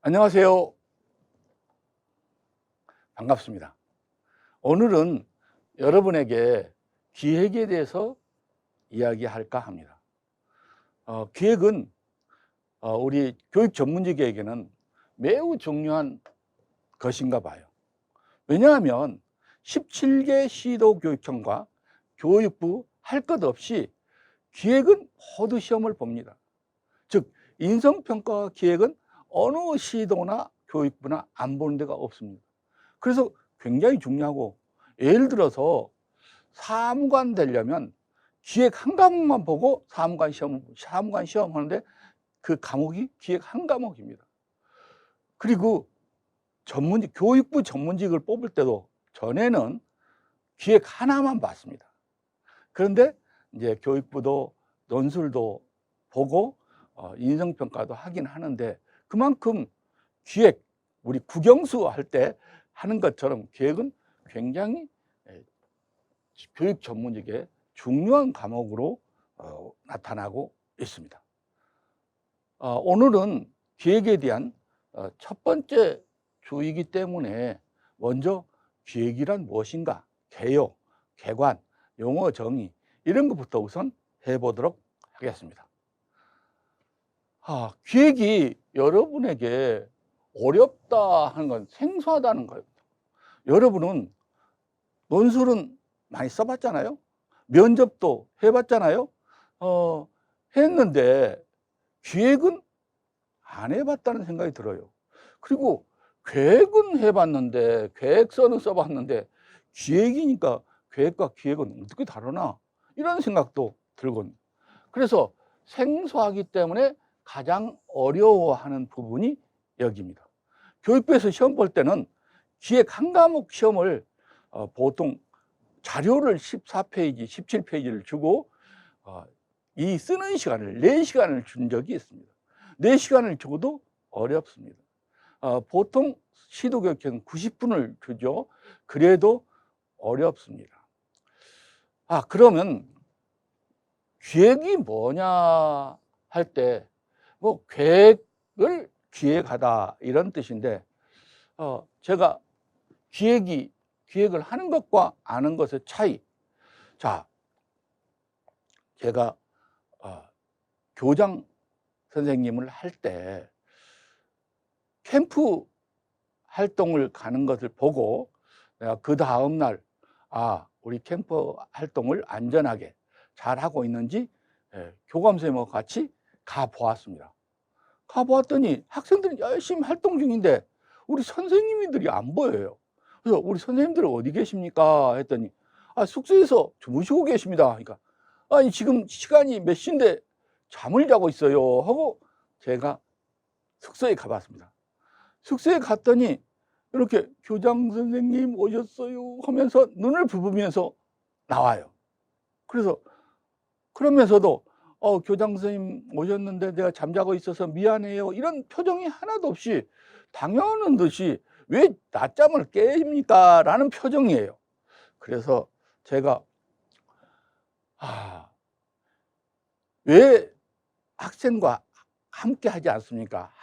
안녕하세요. 반갑습니다. 오늘은 여러분에게 기획에 대해서 이야기할까 합니다. 기획은 우리 교육 전문직에게는 매우 중요한 것인가 봐요. 왜냐하면 17개 시도교육청과 교육부 할 것 없이 기획은 모두 시험을 봅니다. 즉 인성평가와 기획은 어느 시도나 교육부나 안 보는 데가 없습니다. 그래서 굉장히 중요하고, 예를 들어서 사무관 되려면 기획 한 과목만 보고 사무관 시험 하는데 그 과목이 기획 한 과목입니다. 그리고 교육부 전문직을 뽑을 때도 전에는 기획 하나만 봤습니다. 그런데 이제 교육부도 논술도 보고 인성평가도 하긴 하는데, 그만큼 기획, 우리 국영수 할 때 하는 것처럼 기획은 굉장히 교육 전문직의 중요한 과목으로 나타나고 있습니다. 오늘은 기획에 대한 첫 번째 주이기 때문에 먼저 기획이란 무엇인가, 개요, 개관, 용어 정의 이런 것부터 우선 해보도록 하겠습니다. 기획이 여러분에게 어렵다 하는 건 생소하다는 거예요. 여러분은 논술은 많이 써봤잖아요. 면접도 해봤잖아요. 했는데 기획은 안 해봤다는 생각이 들어요. 그리고 계획은 해봤는데, 계획서는 써봤는데 기획이니까 계획과 기획은 어떻게 다르나 이런 생각도 들거든요. 그래서 생소하기 때문에 가장 어려워하는 부분이 여기입니다. 교육부에서 시험 볼 때는 기획 한 과목 시험을 보통 자료를 14페이지, 17페이지를 주고 이 쓰는 시간을 4시간을 준 적이 있습니다. 4시간을 줘도 어렵습니다. 보통 시도교육청은 90분을 주죠. 그래도 어렵습니다. 그러면 기획이 뭐냐 할 때 뭐 계획을 기획하다 이런 뜻인데, 제가 기획을 하는 것과 아는 것의 차이. 자, 제가 교장 선생님을 할 때 캠프 활동을 가는 것을 보고 내가 그 다음 날 우리 캠프 활동을 안전하게 잘 하고 있는지 교감 선생님과 같이 가 보았습니다. 가 보았더니 학생들이 열심히 활동 중인데 우리 선생님들이 안 보여요. 그래서 우리 선생님들 어디 계십니까 했더니 숙소에서 주무시고 계십니다. 그러니까 아니 지금 시간이 몇 시인데 잠을 자고 있어요 하고 제가 숙소에 가봤습니다. 숙소에 갔더니 이렇게 교장 선생님 오셨어요 하면서 눈을 부비면서 나와요. 그러면서도 교장 선생님 오셨는데 내가 잠자고 있어서 미안해요 이런 표정이 하나도 없이 당연한 듯이 왜 낮잠을 깨입니까 라는 표정이에요. 그래서 제가 왜 학생과 함께 하지 않습니까?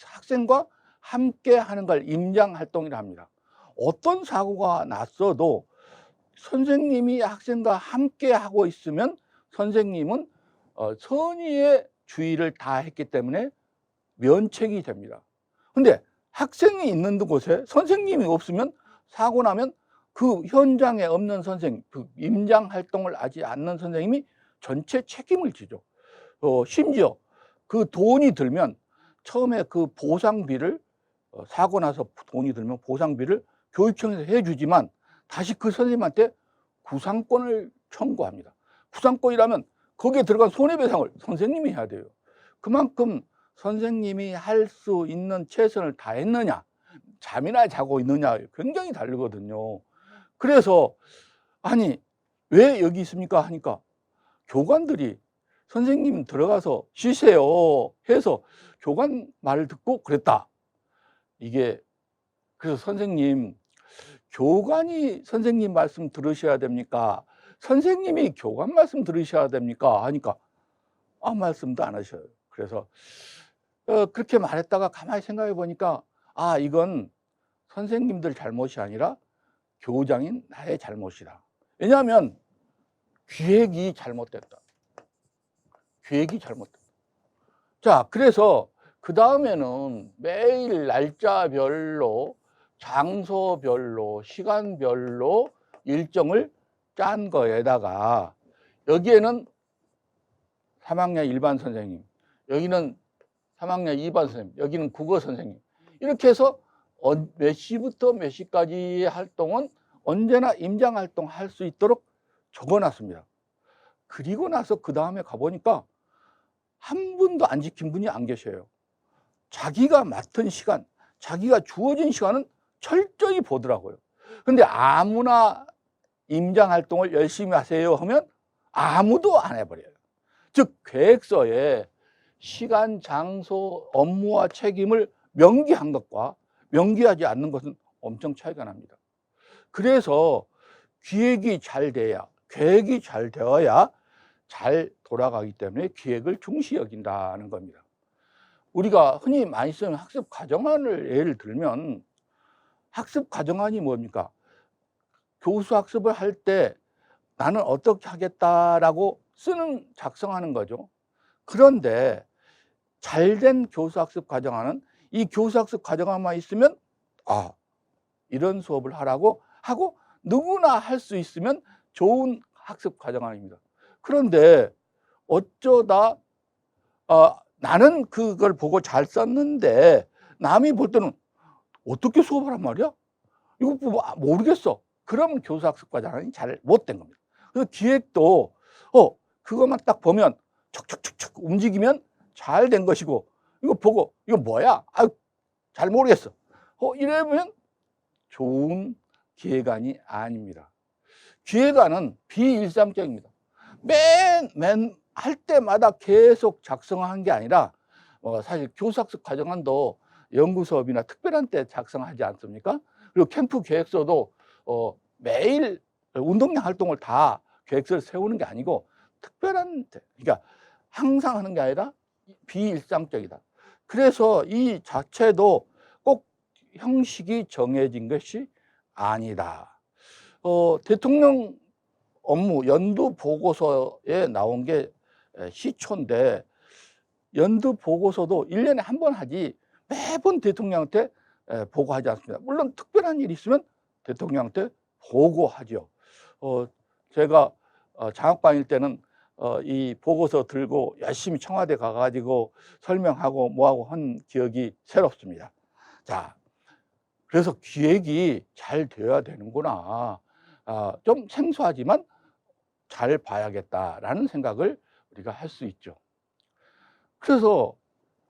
학생과 함께 하는 걸 임장활동이라 합니다. 어떤 사고가 났어도 선생님이 학생과 함께 하고 있으면 선생님은 선의의 주의를 다했기 때문에 면책이 됩니다. 근데 학생이 있는 곳에 선생님이 없으면 사고 나면 그 현장에 없는 선생님, 그 임장 활동을 하지 않는 선생님이 전체 책임을 지죠. 심지어 그 돈이 들면 처음에 그 보상비를 사고 나서 돈이 들면 보상비를 교육청에서 해주지만 다시 그 선생님한테 구상권을 청구합니다. 구상권이라면 거기에 들어간 손해배상을 선생님이 해야 돼요. 그만큼 선생님이 할 수 있는 최선을 다했느냐, 잠이나 자고 있느냐 굉장히 다르거든요. 그래서 왜 여기 있습니까 하니까 교관들이 선생님 들어가서 쉬세요 해서 교관 말을 듣고 그랬다. 그래서 선생님, 교관이 선생님 말씀 들으셔야 됩니까? 선생님이 교관 말씀 들으셔야 됩니까? 하니까 말씀도 안 하셔요. 그래서 그렇게 말했다가 가만히 생각해 보니까 아, 이건 선생님들 잘못이 아니라 교장인 나의 잘못이다. 왜냐하면 기획이 잘못됐다. 기획이 잘못됐다. 자, 그래서 그 다음에는 매일 날짜별로, 장소별로, 시간별로 일정을 짠 거에다가 여기에는 3학년 일반 선생님, 여기는 3학년 2반 선생님, 여기는 국어 선생님, 이렇게 해서 몇 시부터 몇 시까지 활동은 언제나 임장 활동할 수 있도록 적어놨습니다. 그리고 나서 그 다음에 가보니까 한 분도 안 지킨 분이 안 계셔요. 자기가 맡은 시간, 자기가 주어진 시간은 철저히 보더라고요. 근데 아무나 임장 활동을 열심히 하세요 하면 아무도 안 해버려요. 즉 계획서에 시간, 장소, 업무와 책임을 명기한 것과 명기하지 않는 것은 엄청 차이가 납니다. 그래서 기획이 잘 돼야, 계획이 잘 되어야 잘 돌아가기 때문에 기획을 중시 여긴다는 겁니다. 우리가 흔히 많이 쓰는 학습 과정안을 예를 들면, 학습 과정안이 뭡니까? 교수 학습을 할 때 나는 어떻게 하겠다라고 작성하는 거죠. 그런데 잘된 교수 학습 과정안은 이 교수 학습 과정안만 있으면 아, 이런 수업을 하라고 하고 누구나 할 수 있으면 좋은 학습 과정안입니다. 그런데 어쩌다 나는 그걸 보고 잘 썼는데 남이 볼 때는 어떻게 수업하란 말이야? 이거 모르겠어. 그러면 교수 학습 과정안이 잘 못된 겁니다. 그래서 기획도 그것만 딱 보면 척척척척 움직이면 잘 된 것이고, 이거 보고 이거 뭐야? 잘 모르겠어. 이러면 좋은 기획안이 아닙니다. 기획안은 비일상적입니다. 맨 할 때마다 계속 작성한 게 아니라 사실 교수학습 과정안도 연구 수업이나 특별한 때 작성하지 않습니까? 그리고 캠프 계획서도 매일 운동량 활동을 다 계획서를 세우는 게 아니고 특별한 때, 그러니까 항상 하는 게 아니라 비일상적이다. 그래서 이 자체도 꼭 형식이 정해진 것이 아니다. 대통령 업무 연두 보고서에 나온 게 시초인데, 연두 보고서도 1년에 한 번 하지 매번 대통령한테 보고하지 않습니다. 물론 특별한 일이 있으면 대통령한테 보고하죠. 제가 장학반일 때는 이 보고서 들고 열심히 청와대 가가지고 설명하고 뭐하고 한 기억이 새롭습니다. 자, 그래서 기획이 잘 되어야 되는구나. 좀 생소하지만 잘 봐야겠다라는 생각을 우리가 할 수 있죠. 그래서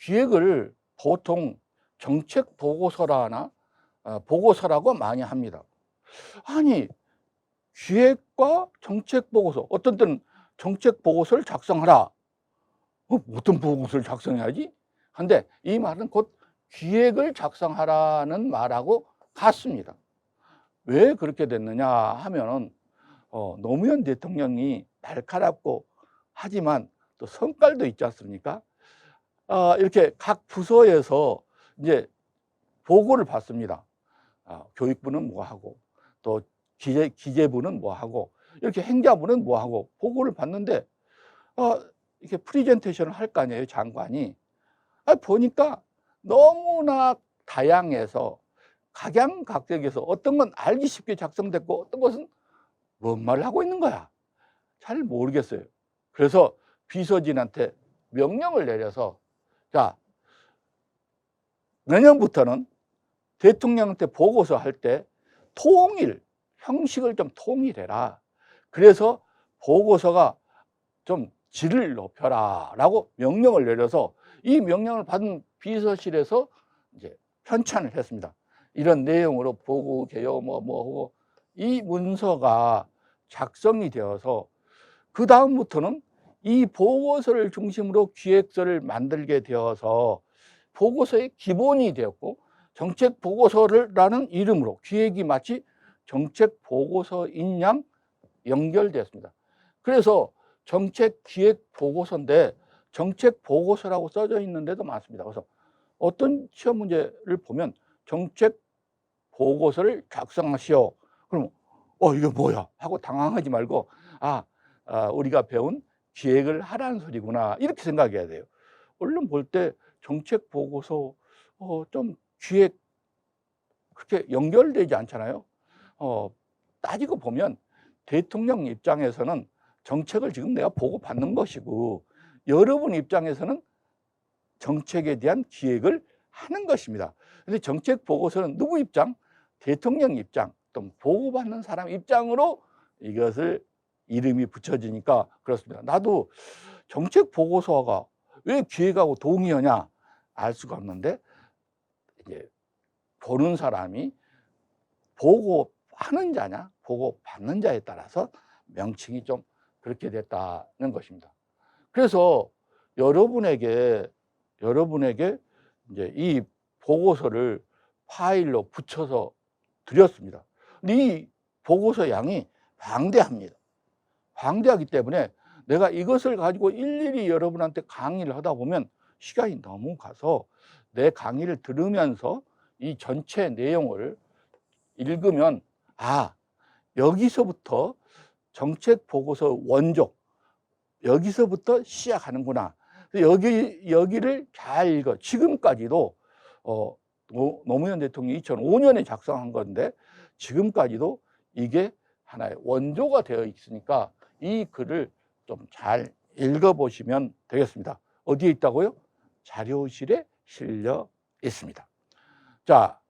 기획을 보통 정책 보고서라나 보고서라고 많이 합니다. 아니, 기획과 정책 보고서, 어떤 때는 정책 보고서를 작성하라. 어떤 보고서를 작성해야지? 근데 이 말은 곧 기획을 작성하라는 말하고 같습니다. 왜 그렇게 됐느냐 하면은 노무현 대통령이 날카롭고 하지만 또 성깔도 있지 않습니까? 이렇게 각 부서에서 이제 보고를 받습니다. 교육부는 뭐 하고, 또 기재부는 뭐 하고, 이렇게 행자부는 뭐 하고 보고를 받는데 이렇게 프리젠테이션을 할 거 아니에요, 장관이. 보니까 너무나 다양해서 각양각색에서 어떤 건 알기 쉽게 작성됐고 어떤 것은 뭔 말을 하고 있는 거야, 잘 모르겠어요. 그래서 비서진한테 명령을 내려서, 자, 내년부터는 대통령한테 보고서 할 때 형식을 좀 통일해라. 그래서 보고서가 좀 질을 높여라 라고 명령을 내려서 이 명령을 받은 비서실에서 이제 편찬을 했습니다. 이런 내용으로 보고 개요 하고 이 문서가 작성이 되어서 그 다음부터는 이 보고서를 중심으로 기획서를 만들게 되어서 보고서의 기본이 되었고, 정책 보고서라는 이름으로 기획이 마치 정책 보고서인 양 연결되었습니다. 그래서 정책 기획 보고서인데 정책 보고서라고 써져 있는 데도 많습니다. 그래서 어떤 시험 문제를 보면 정책 보고서를 작성하시오. 그럼 이게 뭐야? 하고 당황하지 말고 우리가 배운 기획을 하라는 소리구나. 이렇게 생각해야 돼요. 얼른 볼 때 정책 보고서 좀 기획 그렇게 연결되지 않잖아요. 따지고 보면 대통령 입장에서는 정책을 지금 내가 보고받는 것이고 여러분 입장에서는 정책에 대한 기획을 하는 것입니다. 근데 정책 보고서는 누구 입장? 대통령 입장, 또 보고받는 사람 입장으로 이것을 이름이 붙여지니까 그렇습니다. 나도 정책 보고서가 왜 기획하고 동의하냐 알 수가 없는데 이제 보는 사람이 보고하는 자냐 보고받는 자에 따라서 명칭이 좀 그렇게 됐다는 것입니다. 그래서 여러분에게 이제 이 보고서를 파일로 붙여서 드렸습니다. 근데 이 보고서 양이 방대합니다. 방대하기 때문에 내가 이것을 가지고 일일이 여러분한테 강의를 하다 보면 시간이 너무 가서 내 강의를 들으면서 이 전체 내용을 읽으면 여기서부터 정책 보고서 원조 여기서부터 시작하는구나. 여기를 잘 읽어. 지금까지도 노무현 대통령이 2005년에 작성한 건데 지금까지도 이게 하나의 원조가 되어 있으니까 이 글을 좀 잘 읽어보시면 되겠습니다. 어디에 있다고요? 자료실에 실려 있습니다. 자,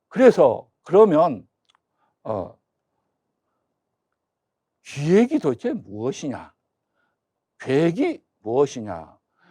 그래서 그러면 기획이 도대체 무엇이냐? 계획이 무엇이냐?